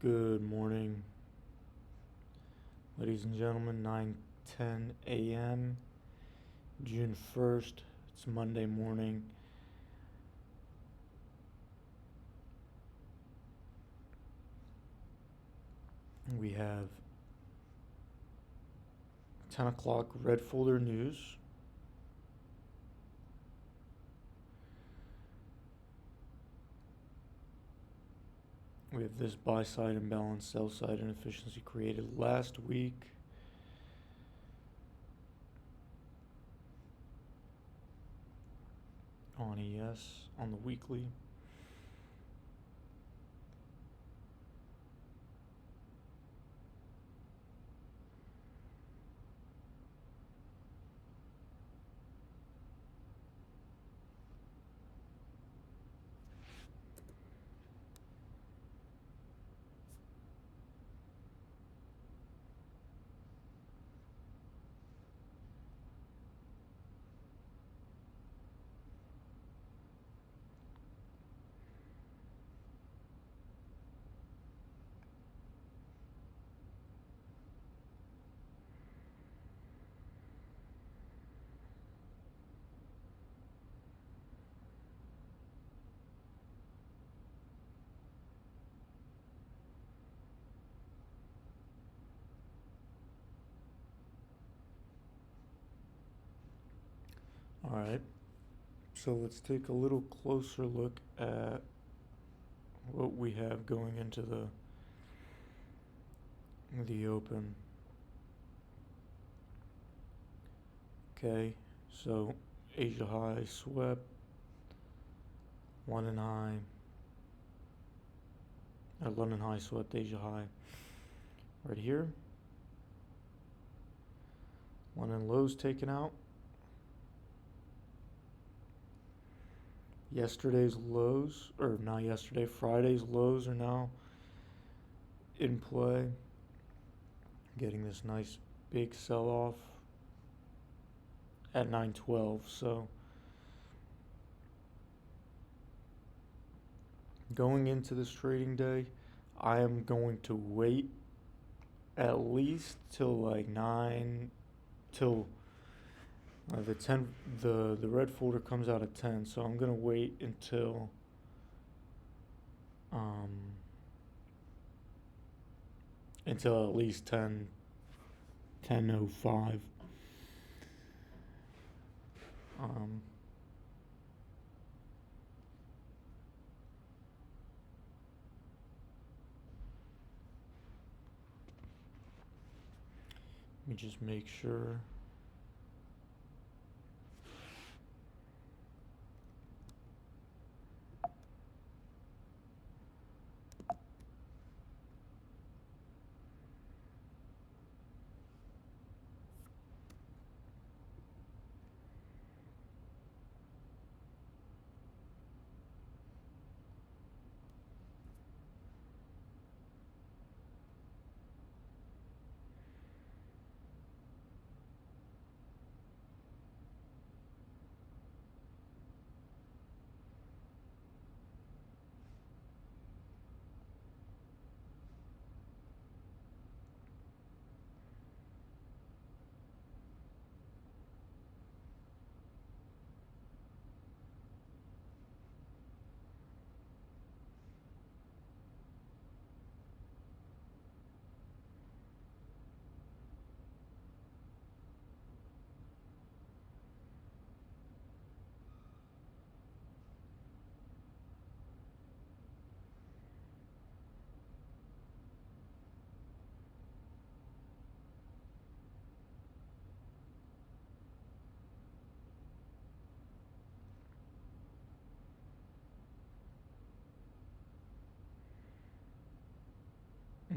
Good morning, ladies and gentlemen. 9:10 a.m. June 1st. It's Monday morning. We have 10 o'clock red folder news. We have this buy side imbalance, sell side inefficiency created last week. On ES on the weekly. All right. So let's take a little closer look at what we have going into the open. Okay, so Asia high swept, London high, London high swept Asia high right here. London lows taken out. Yesterday's lows, or not yesterday, Friday's lows are now in play. Getting this nice big sell off at 9:12. So going into this trading day, I am going to wait at least till like 9 till the red folder comes out at 10. So I'm gonna wait until at least 10:05. Let me just make sure.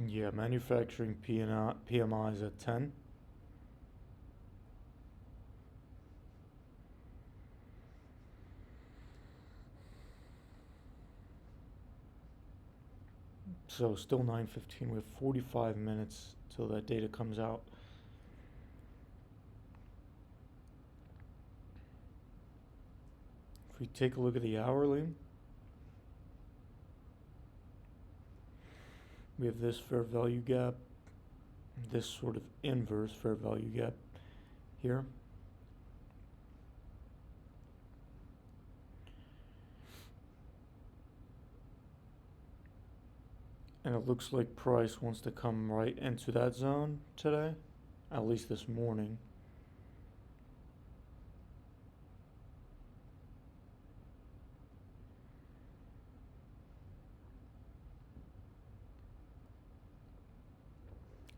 Yeah, manufacturing PMI is at 10. So still 9:15. We have 45 minutes till that data comes out. If we take a look at the hourly, We have this fair value gap, this sort of inverse fair value gap here. And it looks like price wants to come right into that zone today, at least this morning.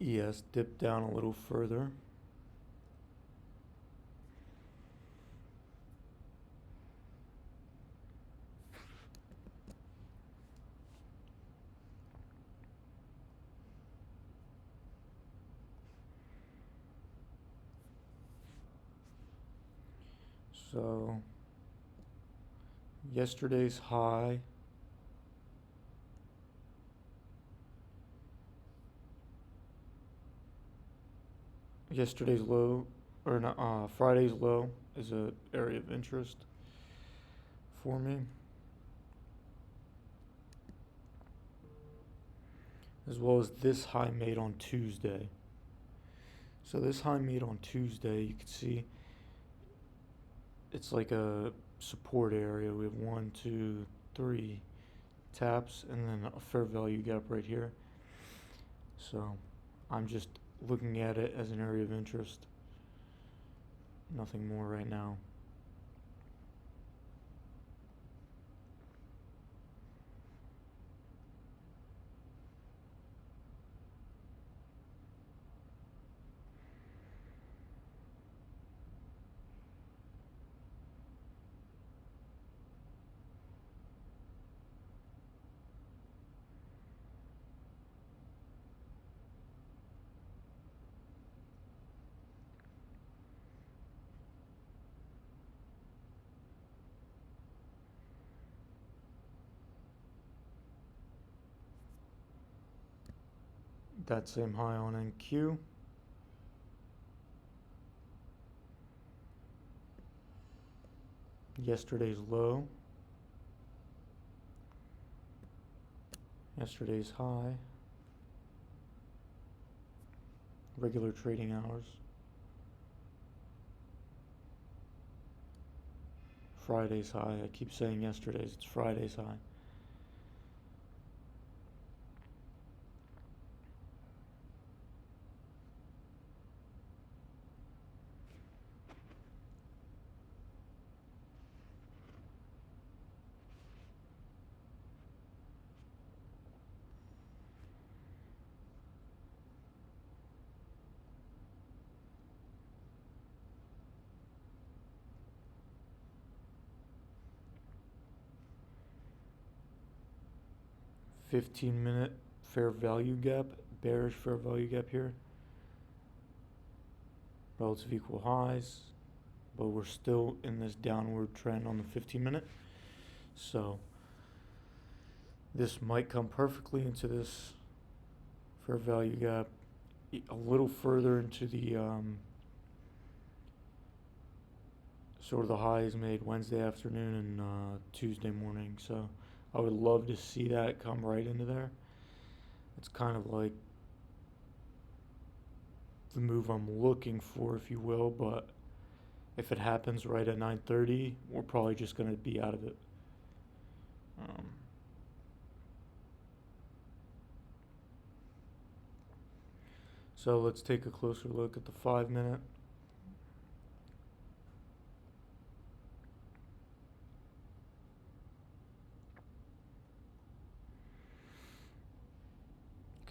ES dipped down a little further. So yesterday's high yesterday's low, or not, Friday's low is an area of interest for me, as well as this high made on Tuesday. So this high made on Tuesday, you can see it's like a support area. We have 1, 2, 3 taps and then a fair value gap right here. So I'm just looking at it as an area of interest. Nothing more right now. That same high on NQ. Yesterday's low. Yesterday's high. Regular trading hours. Friday's high. I keep saying yesterday's. It's Friday's high. $15-minute fair value gap, bearish fair value gap here. Relative equal highs, but we're still in this downward trend on the 15-minute. So this might come perfectly into this fair value gap, a little further into the sort of the highs made Wednesday afternoon and Tuesday morning. So I would love to see that come right into there. It's kind of like the move I'm looking for, if you will, but if it happens right at 9:30, we're probably just going to be out of it. So let's take a closer look at the 5-minute.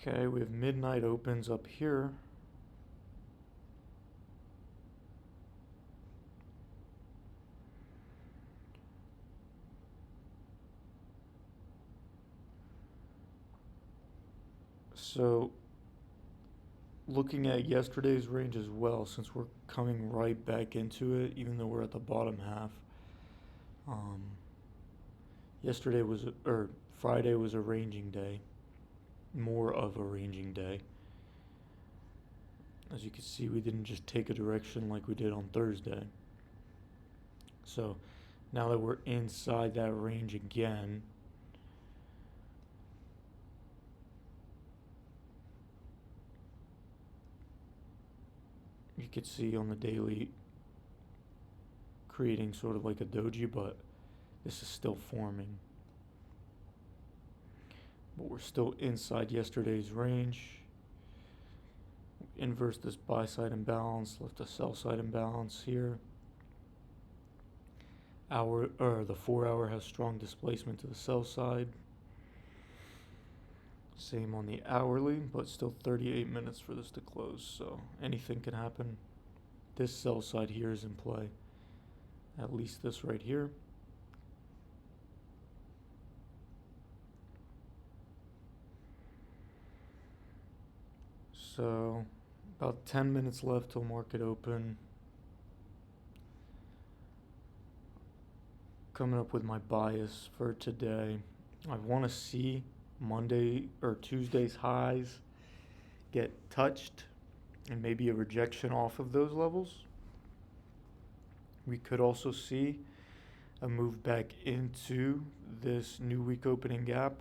Okay, we have midnight opens up here. So looking at yesterday's range as well, since we're coming right back into it, even though we're at the bottom half. Yesterday was, or Friday was a ranging day, more of a ranging day. As you can see, we didn't just take a direction like we did on Thursday. So now that we're inside that range again, you could see on the daily creating sort of like a doji, but this is still forming. But we're still inside yesterday's range. Inverse this buy side imbalance, left a sell side imbalance here. The 4 hour has strong displacement to the sell side. Same on the hourly, but still 38 minutes for this to close, so anything can happen. This sell side here is in play. At least this right here. So about 10 minutes left till market open. Coming up with my bias for today. I want to see Monday or Tuesday's highs get touched and maybe a rejection off of those levels. We could also see a move back into this new week opening gap.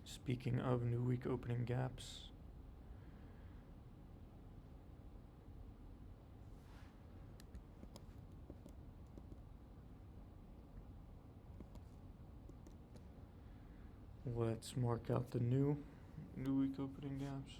Speaking of new week opening gaps, let's mark out the new week opening gaps.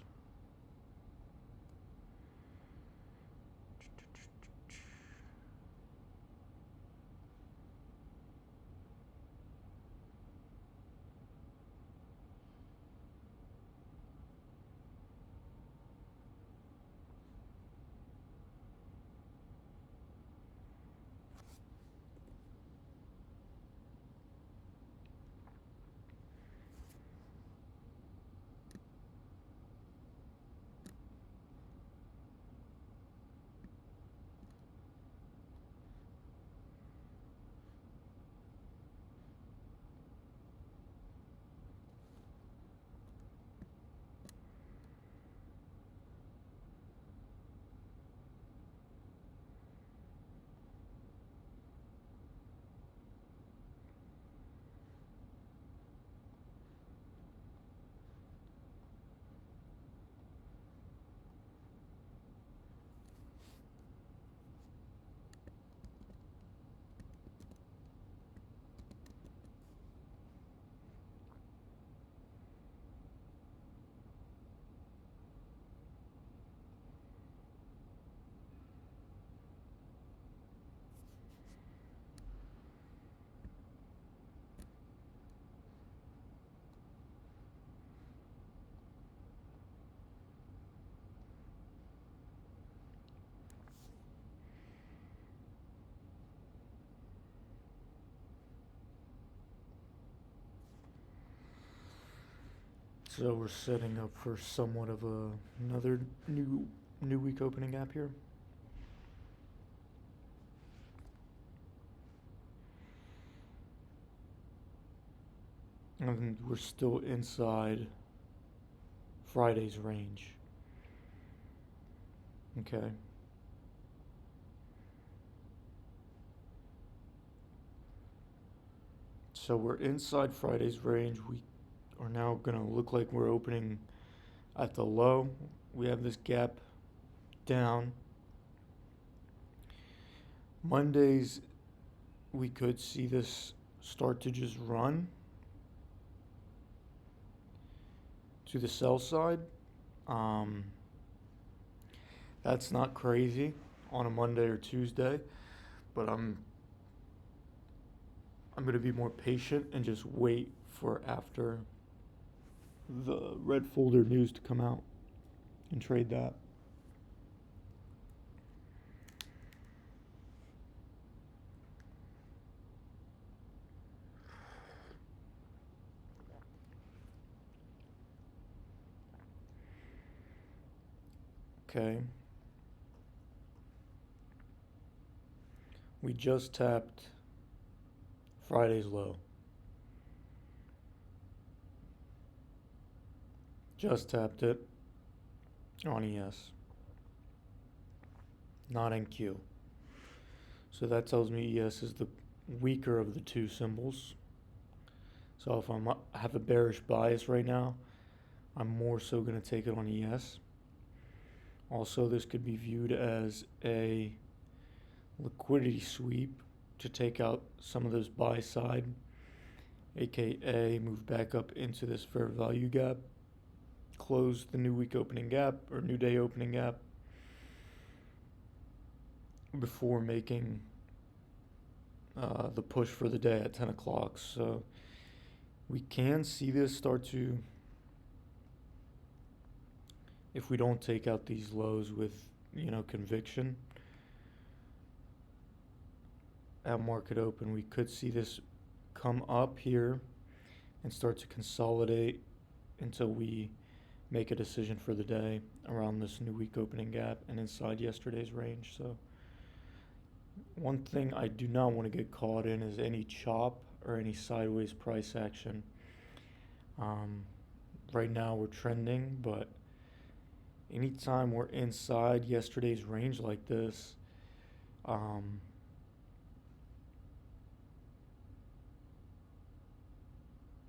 So we're setting up for somewhat of another new week opening gap here. And we're still inside Friday's range. Okay. So we're inside Friday's range. We are now going to look like we're opening at the low. We have this gap down. Mondays, we could see this start to just run to the sell side. That's not crazy on a Monday or Tuesday, but I'm going to be more patient and just wait for after the red folder news to come out and trade that. Okay. We just tapped Friday's low. Just tapped it on ES, not NQ. So that tells me ES is the weaker of the two symbols. So if I have a bearish bias right now, I'm more so going to take it on ES. Also, this could be viewed as a liquidity sweep to take out some of this buy side, aka move back up into this fair value gap, close the new week opening gap or new day opening gap before making the push for the day at 10 o'clock. So we can see this start to, if we don't take out these lows with, conviction at market open, we could see this come up here and start to consolidate until we make a decision for the day around this new week opening gap and inside yesterday's range. So one thing I do not want to get caught in is any chop or any sideways price action. Right now we're trending, but anytime we're inside yesterday's range like this,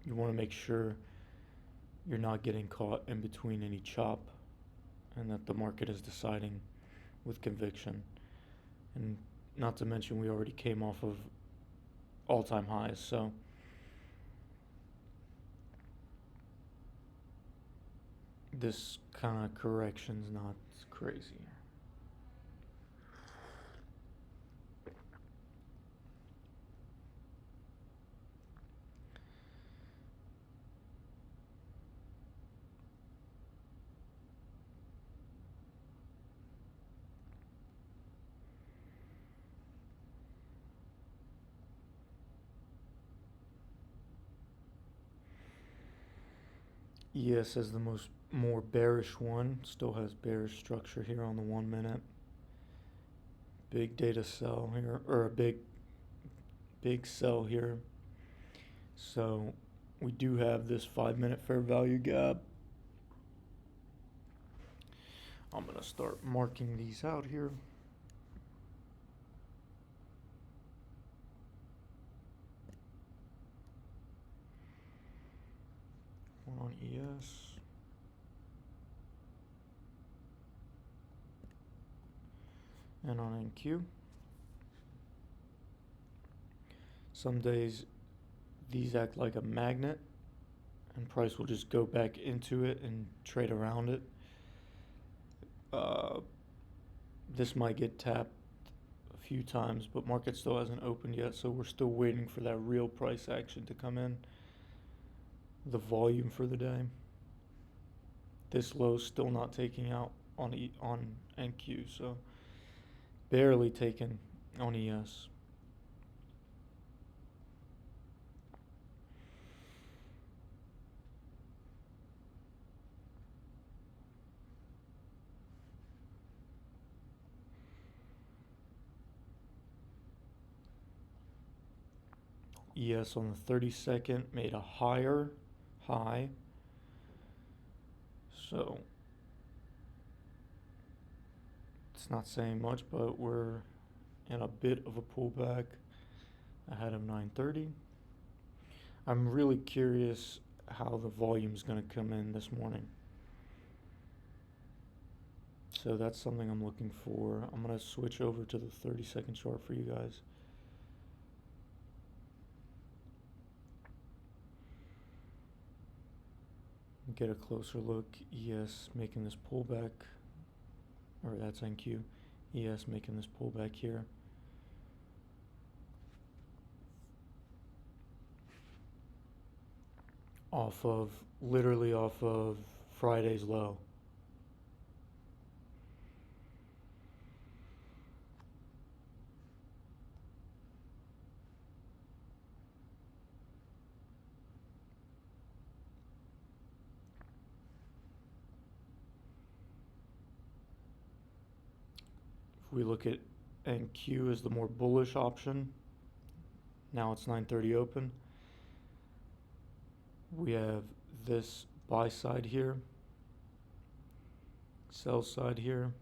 you want to make sure you're not getting caught in between any chop and that the market is deciding with conviction. And not to mention we already came off of all-time highs, so this kind of correction's not crazy. ES is the more bearish one, still has bearish structure here on the 1 minute. Big data sell here, or a big sell here. So we do have this 5-minute fair value gap. I'm going to start marking these out here. One on ES. And on NQ. Some days these act like a magnet and price will just go back into it and trade around it. This might get tapped a few times, but market still hasn't opened yet, so we're still waiting for that real price action to come in. The volume for the day. This low still not taking out on NQ, so barely taken on ES. ES on the 32nd made a higher high. So it's not saying much, but we're in a bit of a pullback ahead of 9:30. I'm really curious how the volume is going to come in this morning. So that's something I'm looking for. I'm going to switch over to the 30-second chart for you guys. Get a closer look. ES making this pullback, or that's NQ. ES making this pullback here. Literally off of Friday's low. If we look at NQ as the more bullish option, now it's 9:30 open. We have this buy side here, sell side here.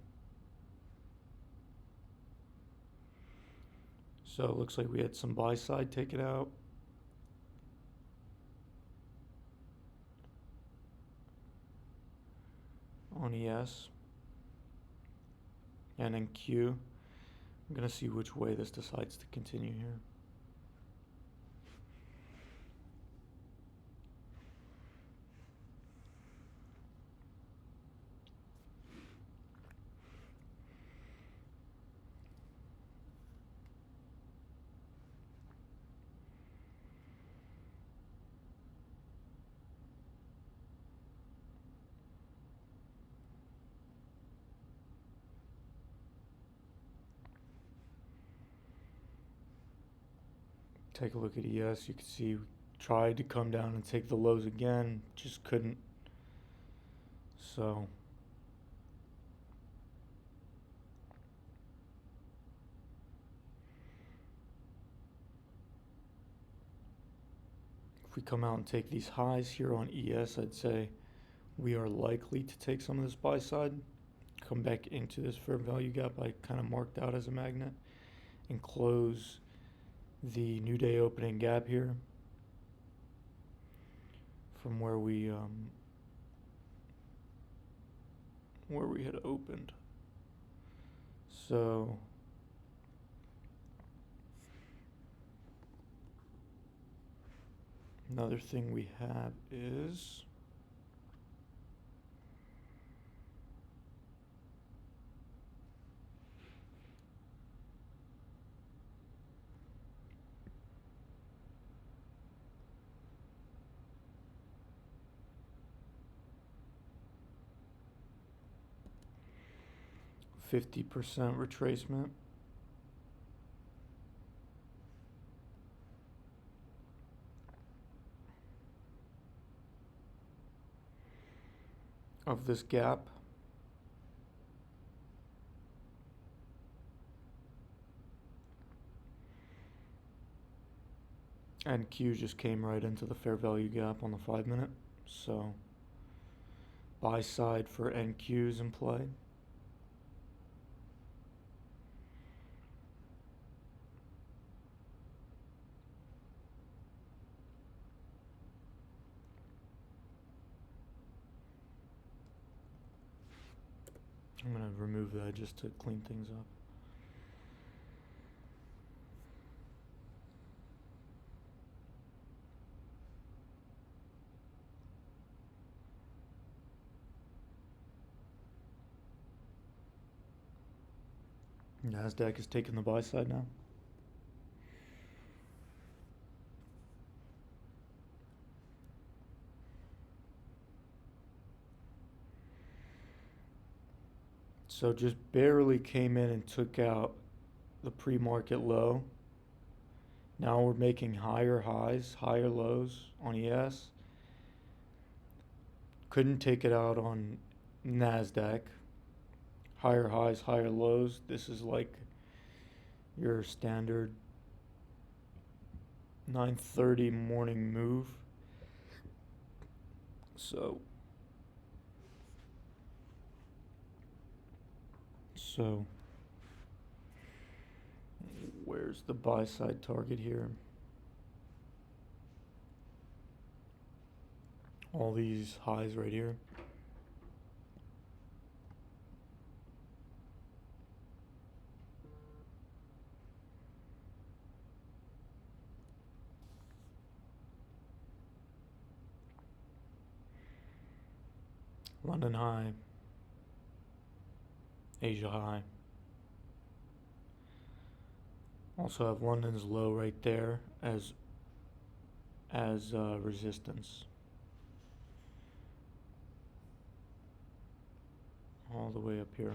So it looks like we had some buy side taken out. on ES and NQ. I'm going to see which way this decides to continue here. Take a look at ES. You can see we tried to come down and take the lows again, just couldn't. So if we come out and take these highs here on ES, I'd say we are likely to take some of this buy side, come back into this fair value gap I kind of marked out as a magnet, and close the new day opening gap here from where we had opened. So another thing we have is %50 retracement. Of this gap. And Q just came right into the fair value gap on the 5 minute. So buy side for NQ is in play. I'm going to remove that just to clean things up. NASDAQ is taking the buy side now. So just barely came in and took out the pre-market low. Now we're making higher highs, higher lows on ES. Couldn't take it out on NASDAQ. Higher highs, higher lows. This is like your standard 9:30 morning move. So where's the buy side target here? All these highs right here. London high, Asia high. Also have London's low right there as resistance. All the way up here.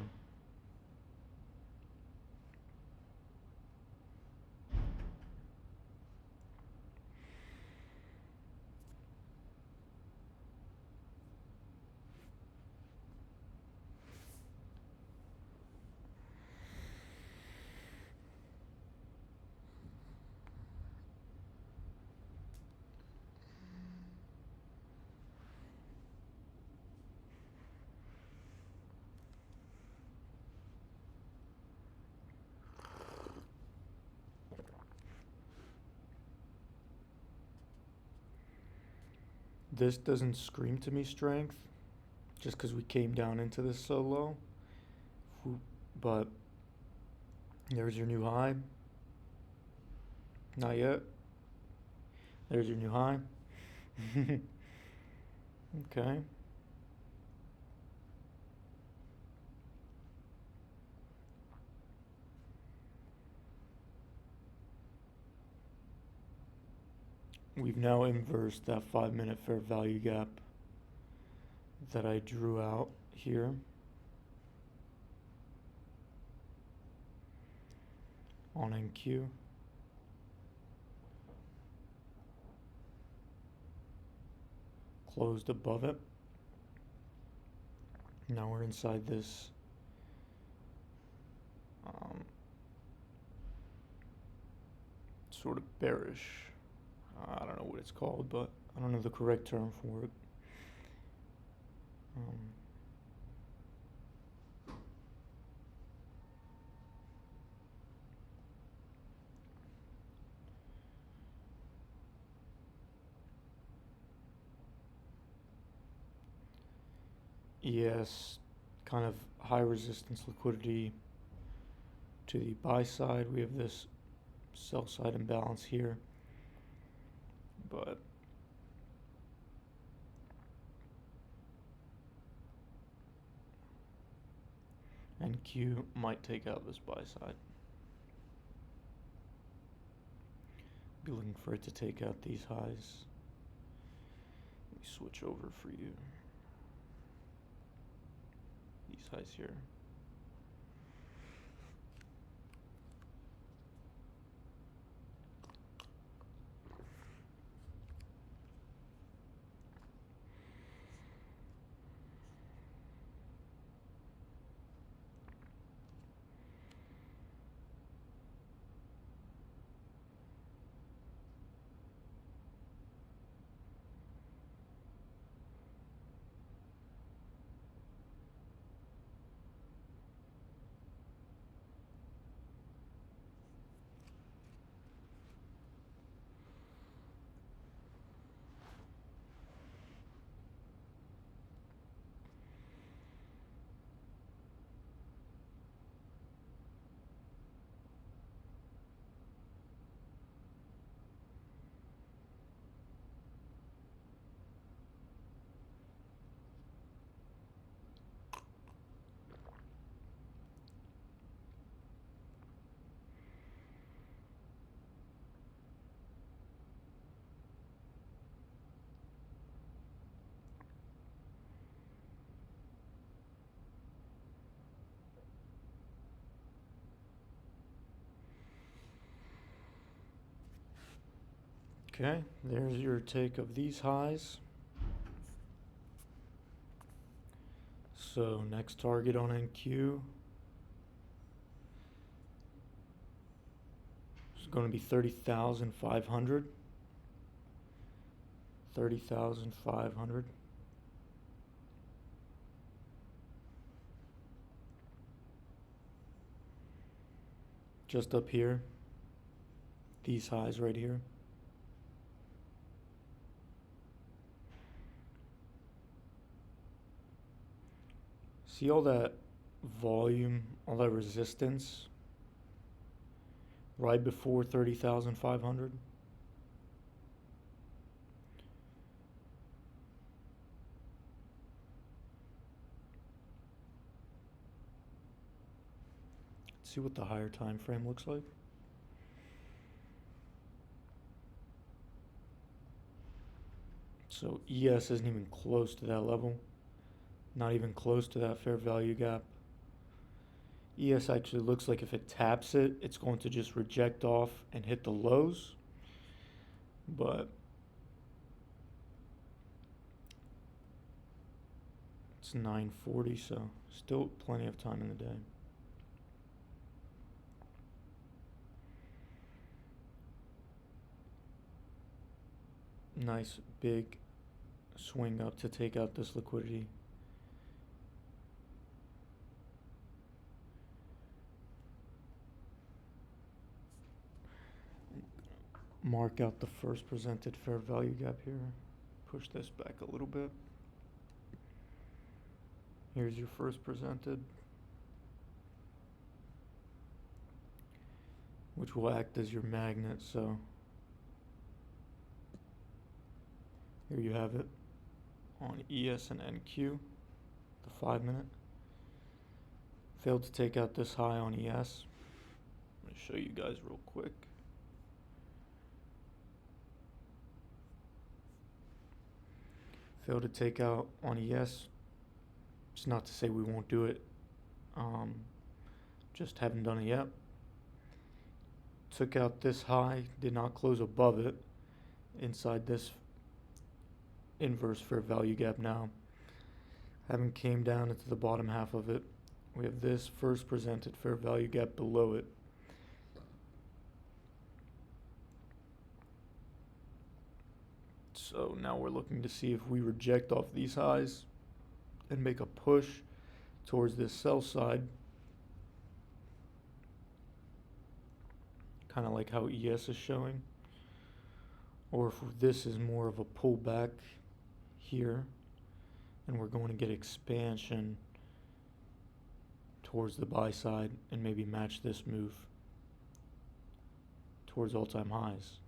This doesn't scream to me strength, just because we came down into this so low. But there's your new high. Not yet. There's your new high. Okay. We've now inversed that 5-minute fair value gap that I drew out here. On NQ. Closed above it. Now we're inside this sort of bearish. I don't know what it's called, but I don't know the correct term for it. Yes, kind of high resistance liquidity to the buy side. We have this sell side imbalance here, but NQ might take out this buy side. Be looking for it to take out these highs. Let me switch over for you. These highs here. Okay, there's your take of these highs. So next target on NQ is going to be 30,500. 30,500. Just up here. These highs right here. See all that volume, all that resistance right before 30,500? See what the higher time frame looks like. So ES isn't even close to that level. Not even close to that fair value gap. ES actually looks like if it taps it, it's going to just reject off and hit the lows. But it's 9:40, so still plenty of time in the day. Nice big swing up to take out this liquidity. Mark out the first presented fair value gap here. Push this back a little bit. Here's your first presented, which will act as your magnet. So here you have it on ES and NQ, the 5-minute. Failed to take out this high on ES. I'm going to show you guys real quick. Failed to take out on ES. It's not to say we won't do it. Just haven't done it yet. Took out this high, did not close above it inside this inverse fair value gap now. Haven't came down into the bottom half of it. We have this first presented fair value gap below it. So now we're looking to see if we reject off these highs and make a push towards this sell side. Kind of like how ES is showing. Or if this is more of a pullback here and we're going to get expansion towards the buy side and maybe match this move towards all-time highs.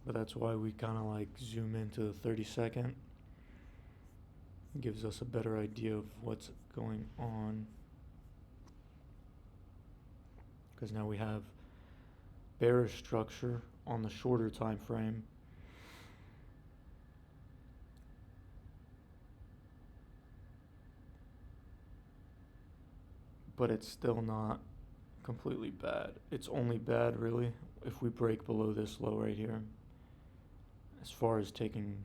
But that's why we kind of like zoom into the 30-second. It gives us a better idea of what's going on. Because now we have bearish structure on the shorter time frame. But it's still not completely bad. It's only bad really if we break below this low right here. As far as taking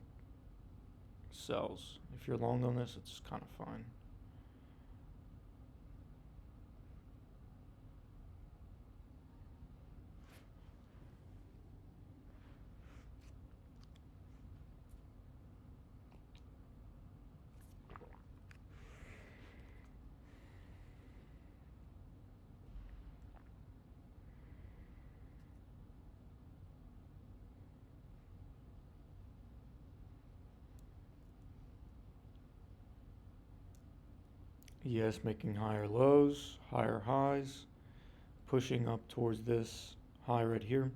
sells. If you're long on this, it's kind of fine. Yes, making higher lows, higher highs, pushing up towards this high right here.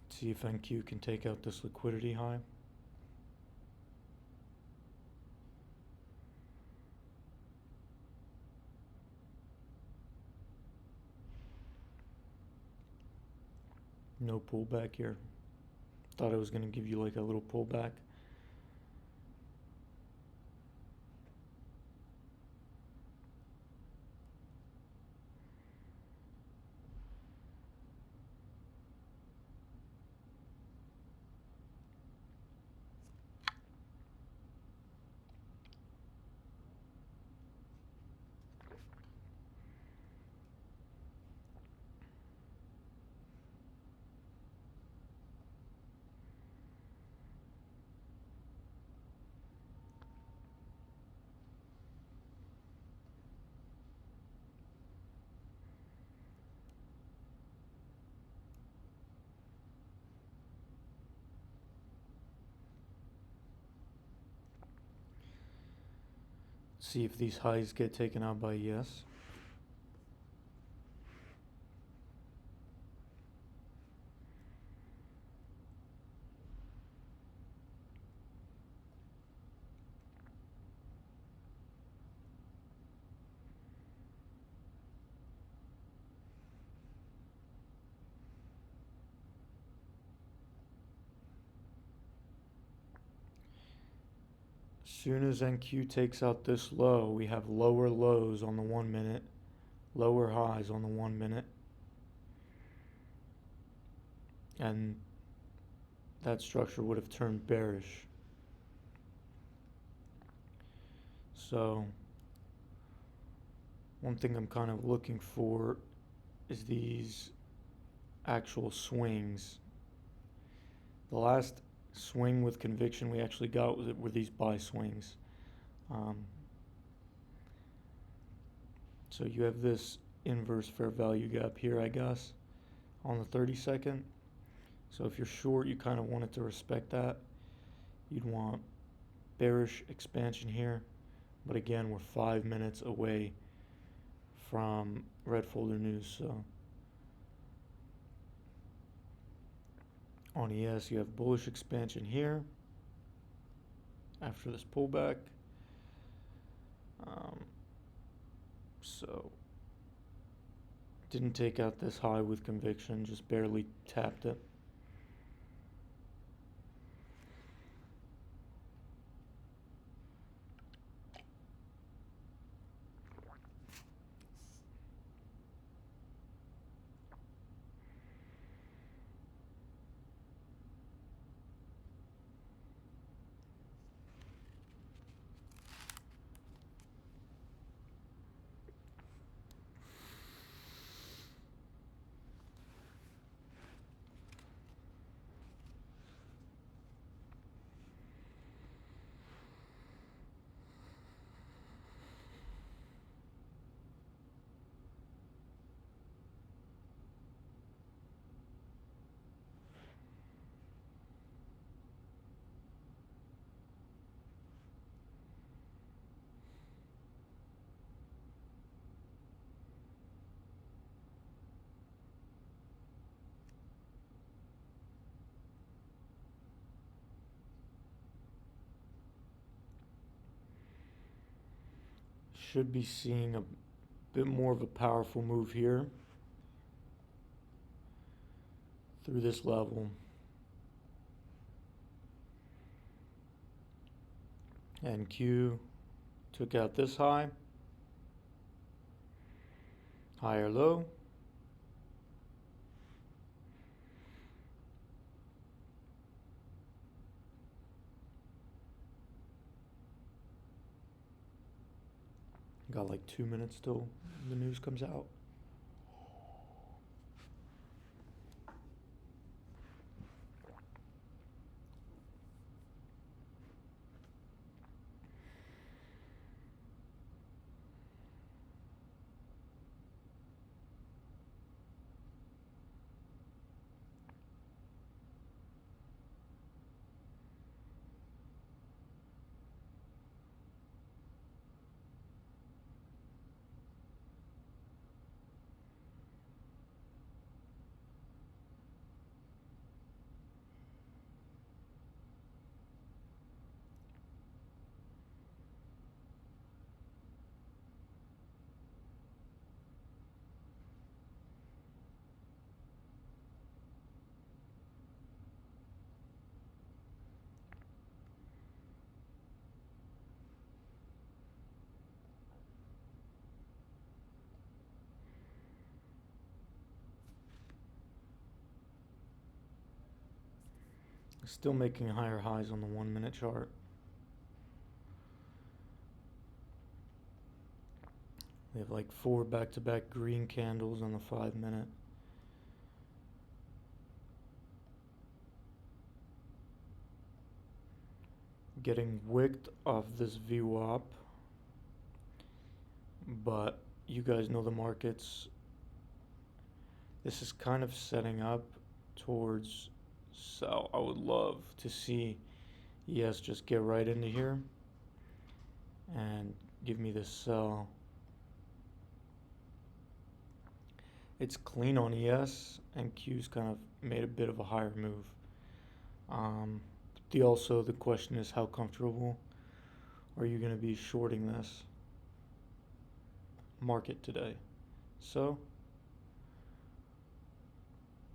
See if NQ can take out this liquidity high. No pullback here. Thought it was going to give you like a little pullback. See if these highs get taken out by yes. As soon as NQ takes out this low, we have lower lows on the 1 minute, lower highs on the 1 minute. And that structure would have turned bearish. So one thing I'm kind of looking for is these actual swings. The last swing with conviction we actually got were these buy swings. So you have this inverse fair value gap here, I guess, on the 30-second. So if you're short, you kind of want it to respect that. You'd want bearish expansion here. But again, we're 5 minutes away from red folder news. So on ES, you have bullish expansion here after this pullback. So didn't take out this high with conviction, just barely tapped it. Should be seeing a bit more of a powerful move here through this level. And Q took out this high, higher low. Got like 2 minutes till the news comes out. Still making higher highs on the 1 minute chart. We have like 4 back-to-back green candles on the 5 minute. Getting wicked off this VWAP, but you guys know the markets. This is kind of setting up towards sell. I would love to see ES just get right into here and give me this sell. It's clean on ES, and Q's kind of made a bit of a higher move. The question is, how comfortable are you going to be shorting this market today? So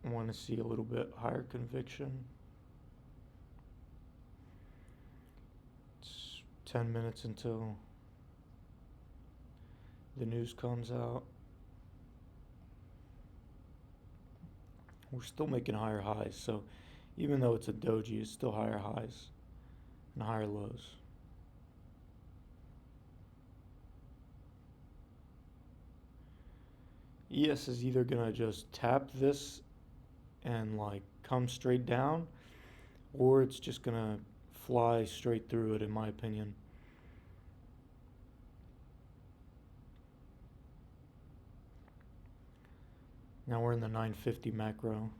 I want to see a little bit higher conviction. It's 10 minutes until the news comes out. We're still making higher highs, so even though it's a doji, it's still higher highs and higher lows. ES is either gonna just tap this and like come straight down, or it's just gonna fly straight through it, in my opinion. Now we're in the 950 macro.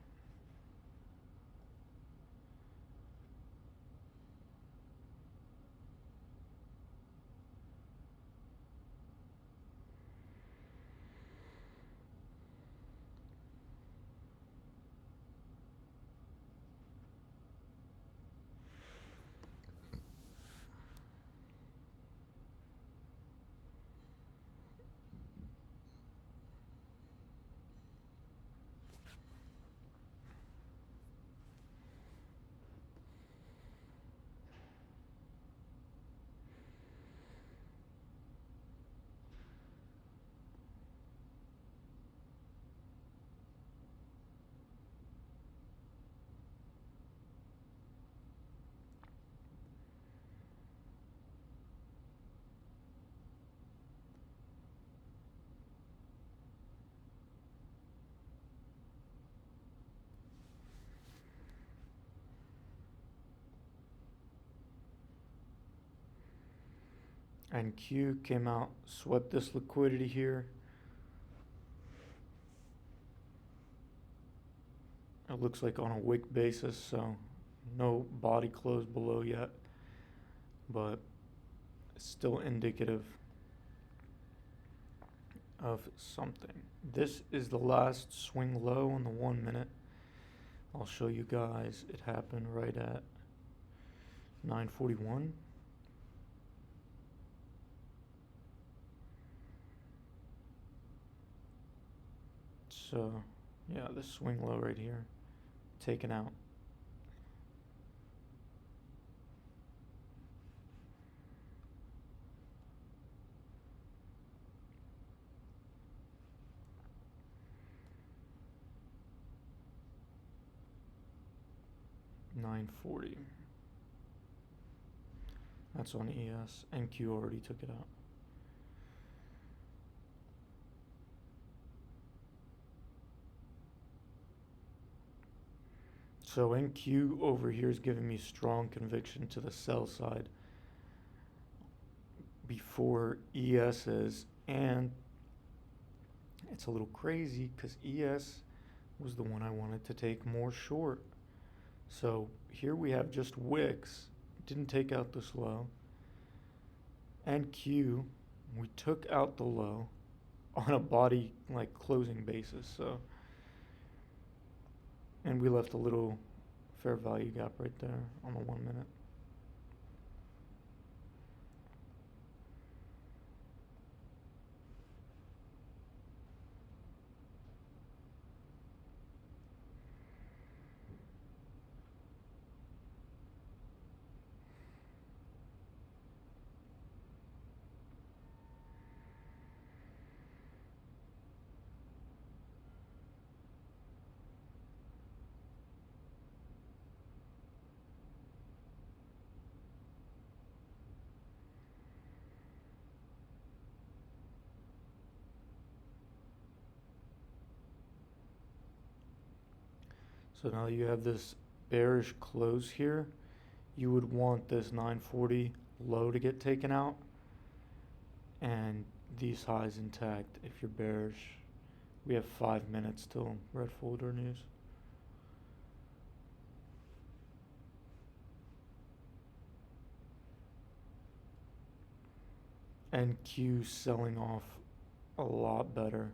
And Q came out, swept this liquidity here. It looks like on a wick basis, so no body close below yet, but it's still indicative of something. This is the last swing low on the 1 minute. I'll show you guys. It happened right at 9:41. So, yeah, this swing low right here, taken out. $9.40. That's on ES. NQ already took it out. So NQ over here is giving me strong conviction to the sell side before ES is, and it's a little crazy because ES was the one I wanted to take more short. So here we have just wicks, didn't take out this low, and Q, we took out the low on a body like closing basis. So, and we left a little fair value gap right there on the 1 minute. So now you have this bearish close here. You would want this 940 low to get taken out and these highs intact if you're bearish. We have 5 minutes till red folder news. And Q selling off a lot better.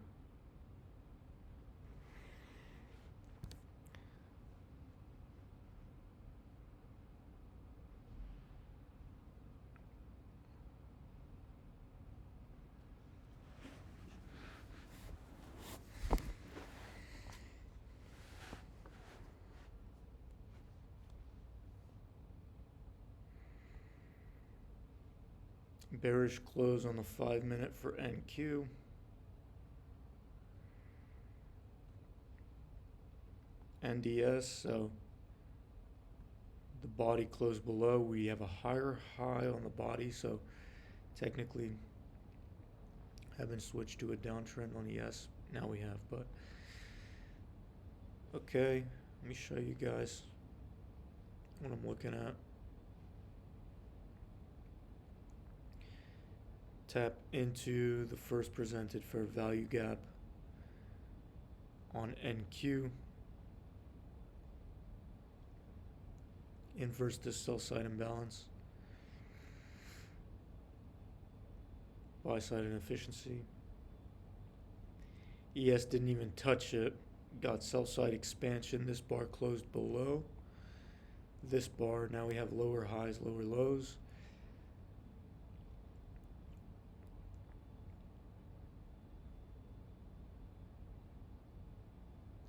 Bearish close on the 5 minute for NQ. NDS, so the body closed below. We have a higher high on the body, so technically haven't switched to a downtrend on ES. Now we have, but okay, let me show you guys what I'm looking at. Tap into the first presented fair value gap. on NQ. Inverse this sell side imbalance. Buy side inefficiency. ES didn't even touch it. Got sell side expansion. This bar closed below this bar. Now we have lower highs, lower lows.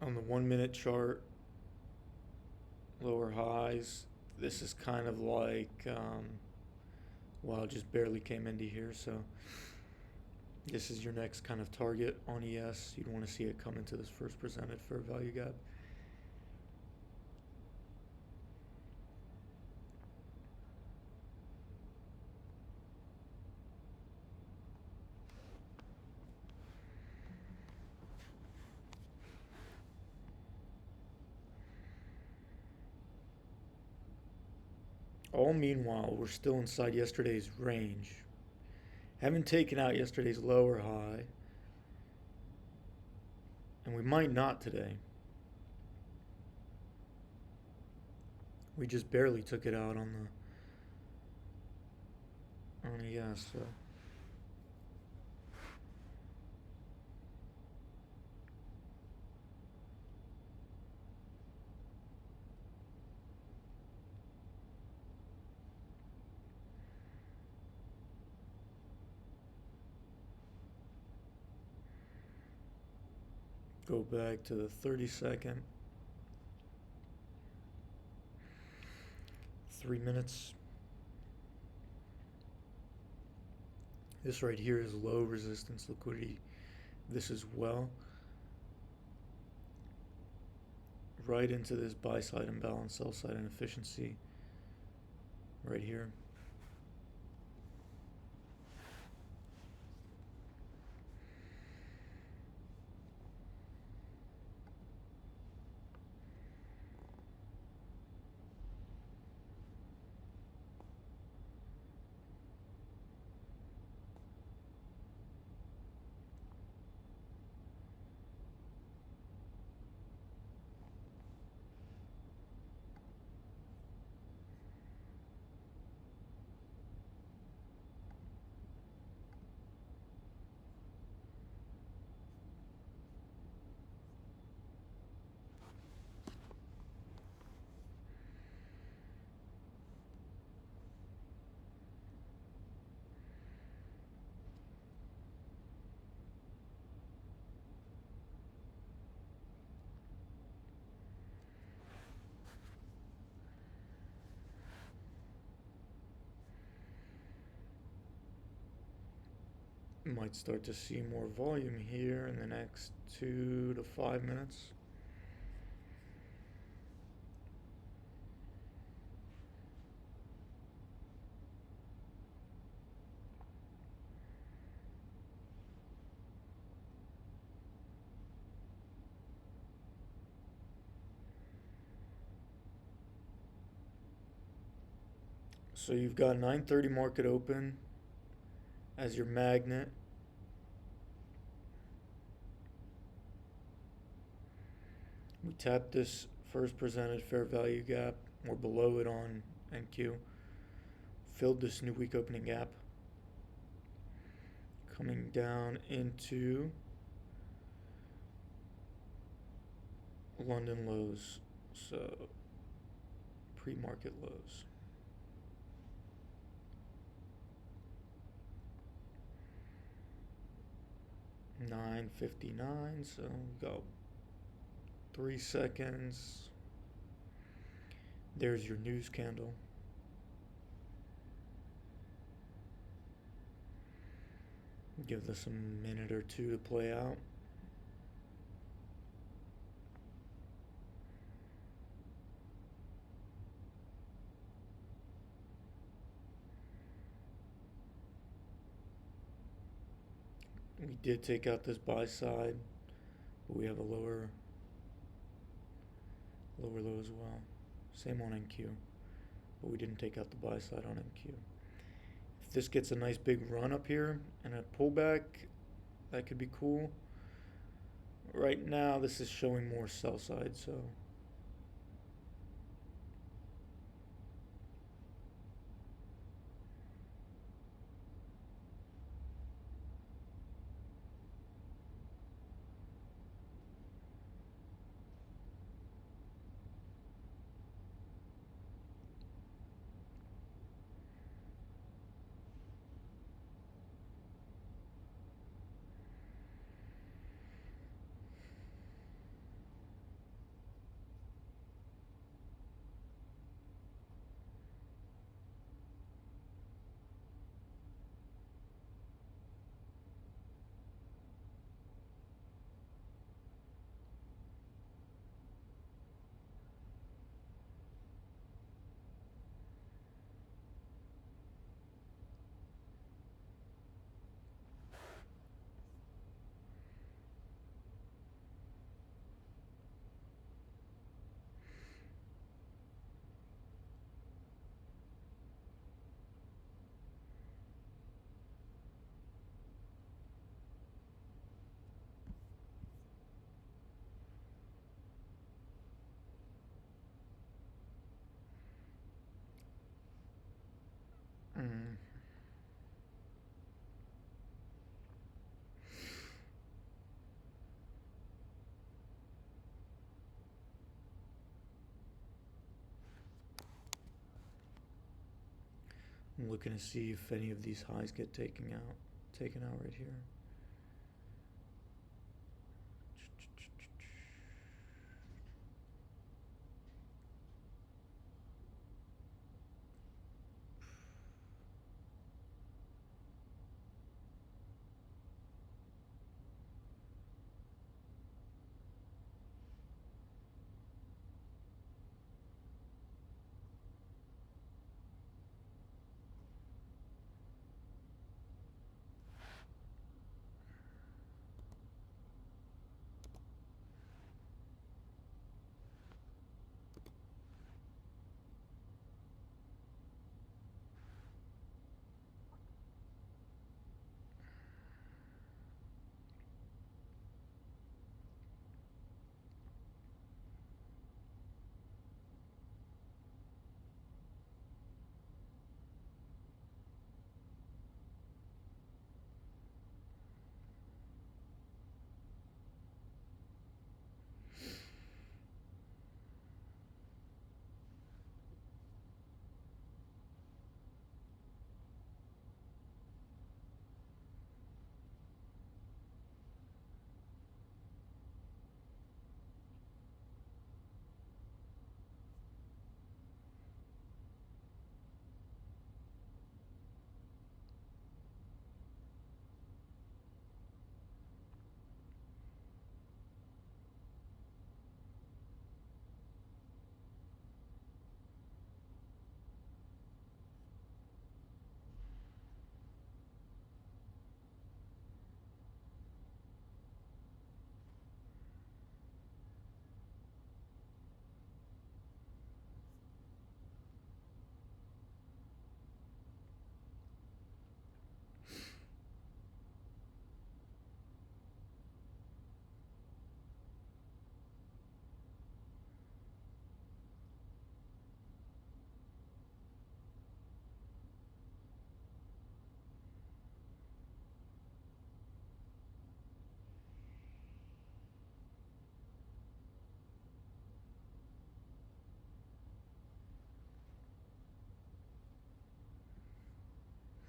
On the 1 minute chart, lower highs. This is kind of like, well, just barely came into here. So this is your next kind of target on ES. You'd want to see it come into this first presented fair value gap. All meanwhile, we're still inside yesterday's range. Haven't taken out yesterday's lower high. And we might not today. We just barely took it out on the ES, so. Go back to the 30-second. 3 minutes. This right here is low resistance liquidity. This as well. Right into this buy side imbalance, sell side inefficiency. Right here. Might start to see more volume here in the next 2 to 5 minutes. So you've got 9:30 market open as your magnet. We tapped this first presented fair value gap. We're below it on NQ. Filled this new week opening gap. Coming down into London lows. So pre-market lows. $9.59, so we go 3 seconds. There's your news candle. Give this a minute or two to play out. We did take out this buy side, but we have a lower low as well. Same on NQ, but we didn't take out the buy side on NQ. If this gets a nice big run up here and a pullback, that could be cool. Right now, this is showing more sell side, so. Mm. I'm looking to see if any of these highs get taken out right here.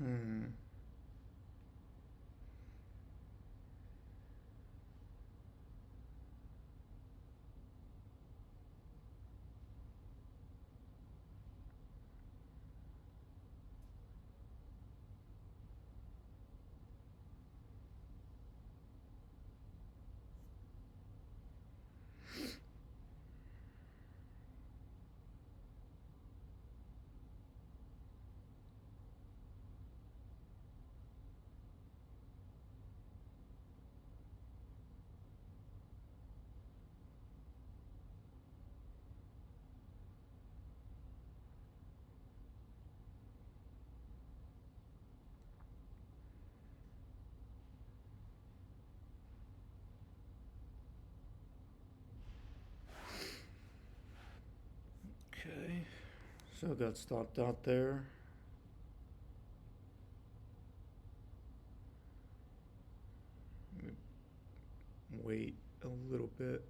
Hmm. So got stopped out there. Wait a little bit.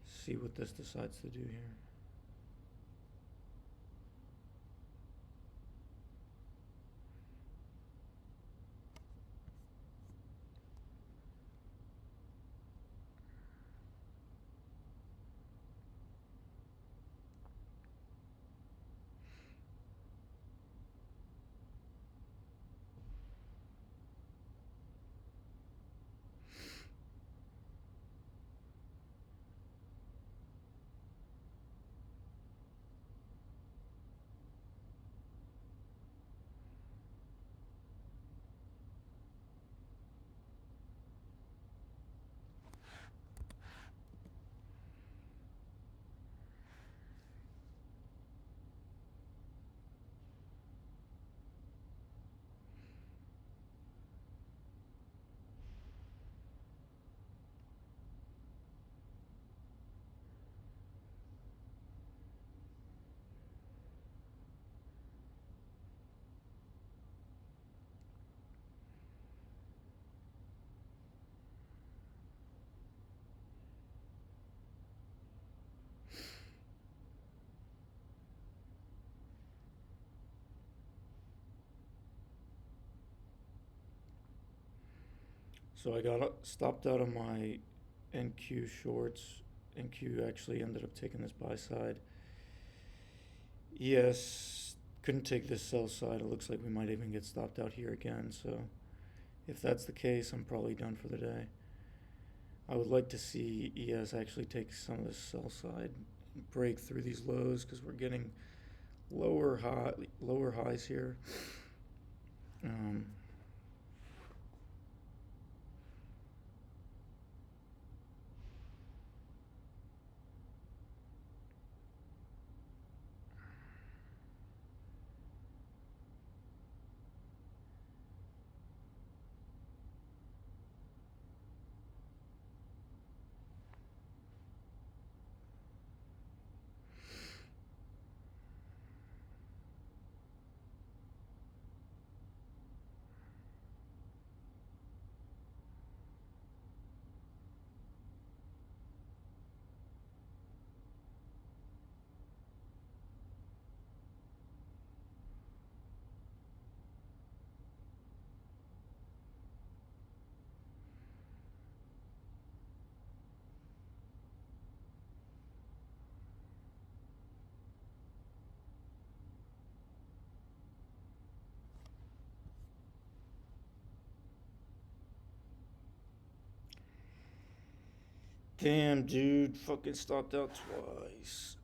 See what this decides to do here. So I got stopped out of my NQ shorts. NQ actually ended up taking this buy side. Yes, couldn't take this sell side. It looks like we might even get stopped out here again. So if that's the case, I'm probably done for the day. I would like to see ES actually take some of this sell side, break through these lows because we're getting lower highs here. Um, Damn, dude, fucking stopped out twice.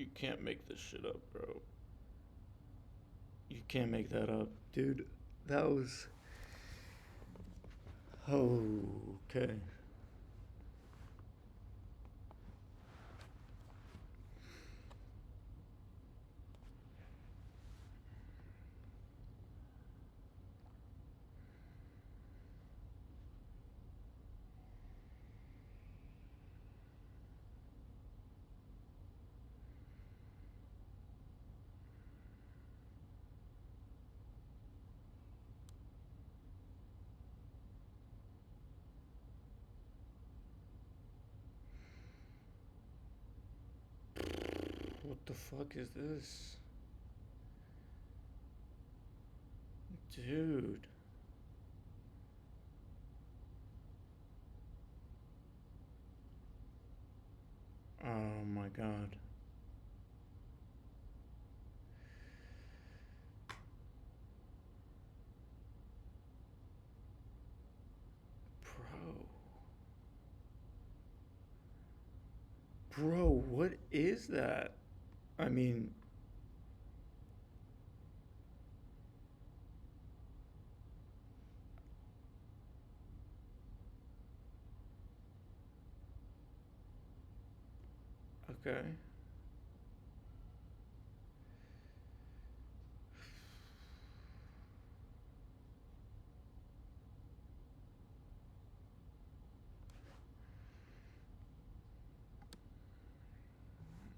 You can't make this shit up, bro. You can't make that up, dude. That was. Oh, okay. What the fuck is this? Dude. Oh my god. Bro. Bro, what is that? I mean, okay.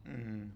Mm.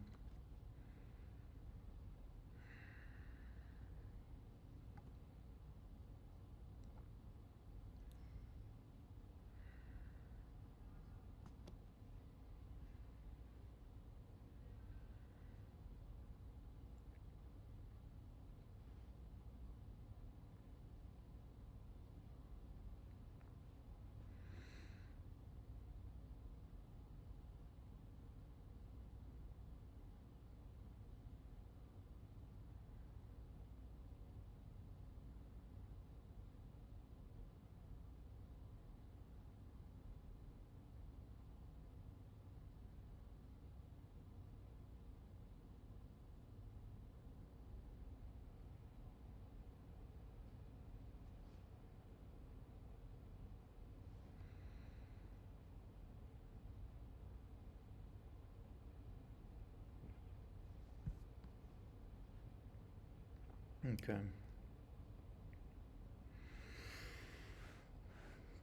Okay.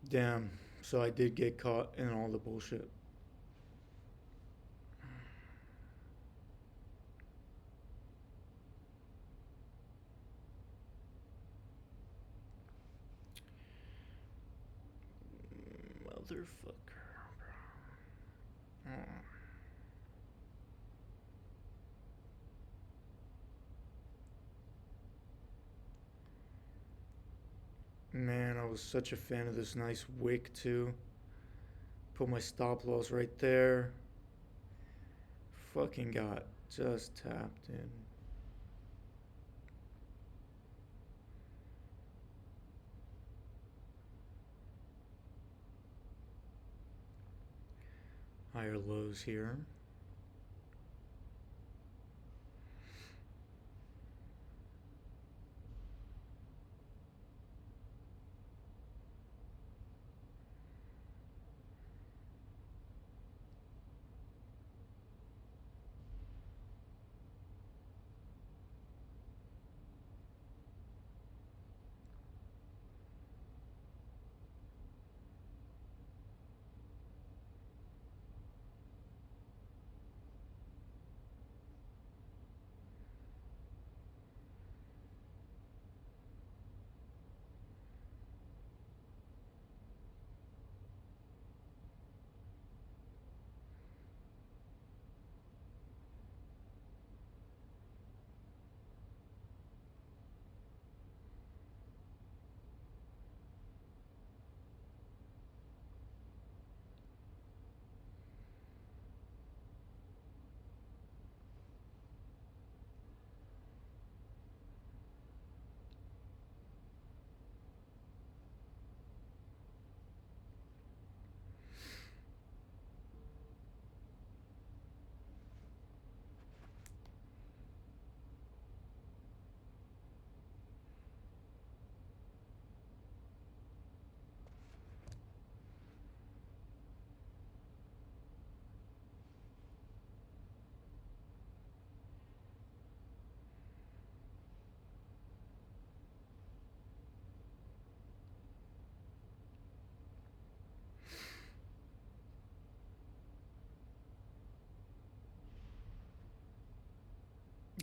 Damn. So I did get caught in all the bullshit. Motherfucker. Oh. Man, I was such a fan of this nice wick too. Put my stop loss right there. Fucking got just tapped in. Higher lows here.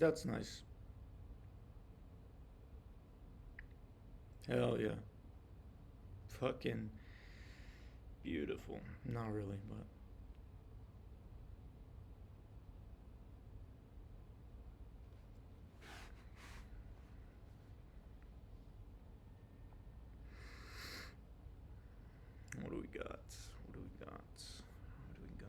That's nice. Hell yeah. Fucking beautiful. Not really, but. What do we got? What do we got? What do we got?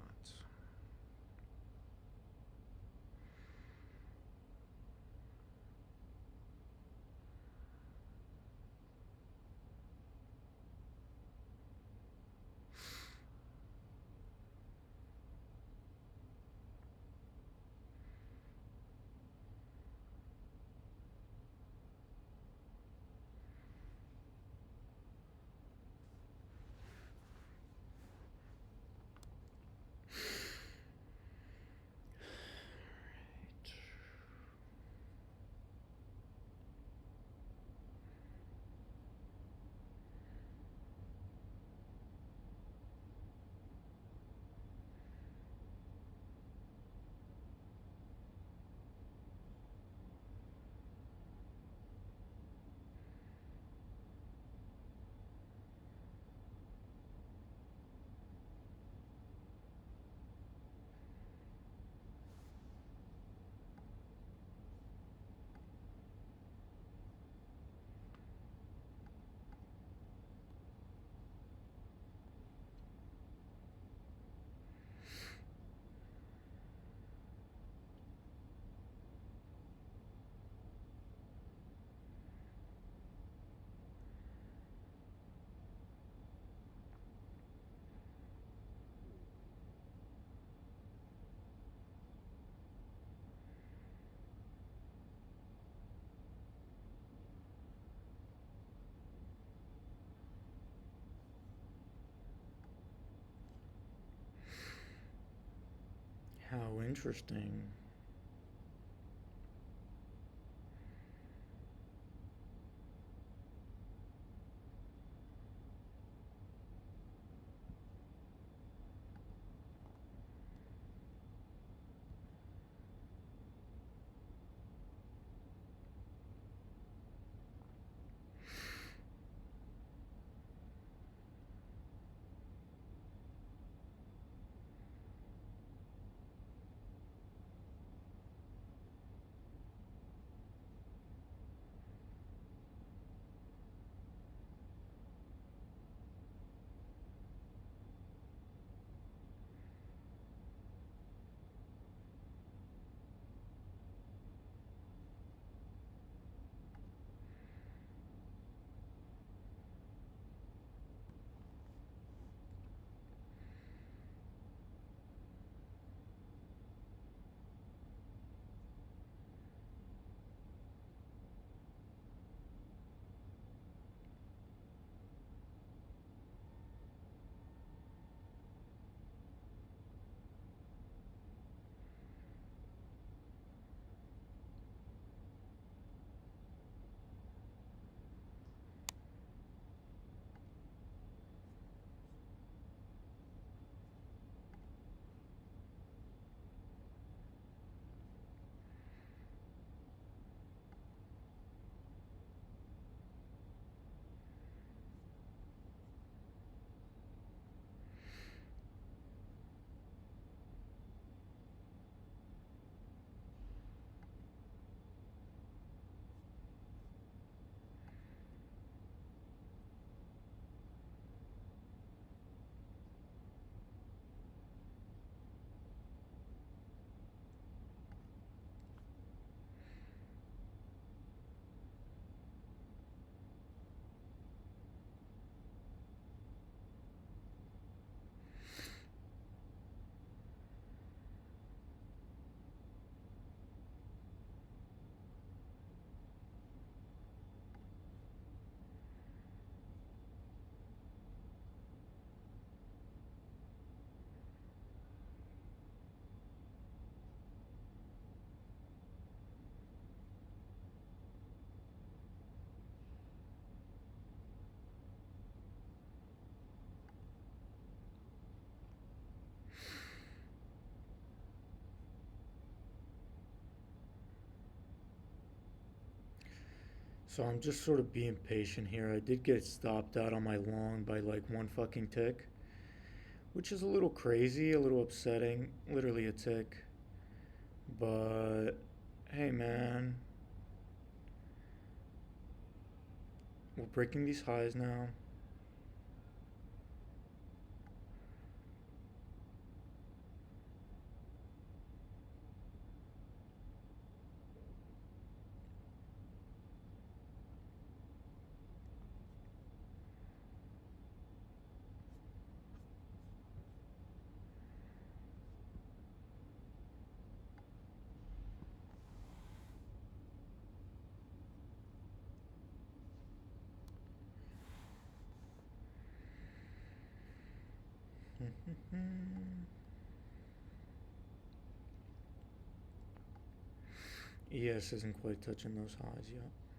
How interesting. So I'm just sort of being patient here. I did get stopped out on my long by like one fucking tick, which is a little crazy, a little upsetting. Literally a tick. But hey, man, we're breaking these highs now. ES isn't quite touching those highs yet.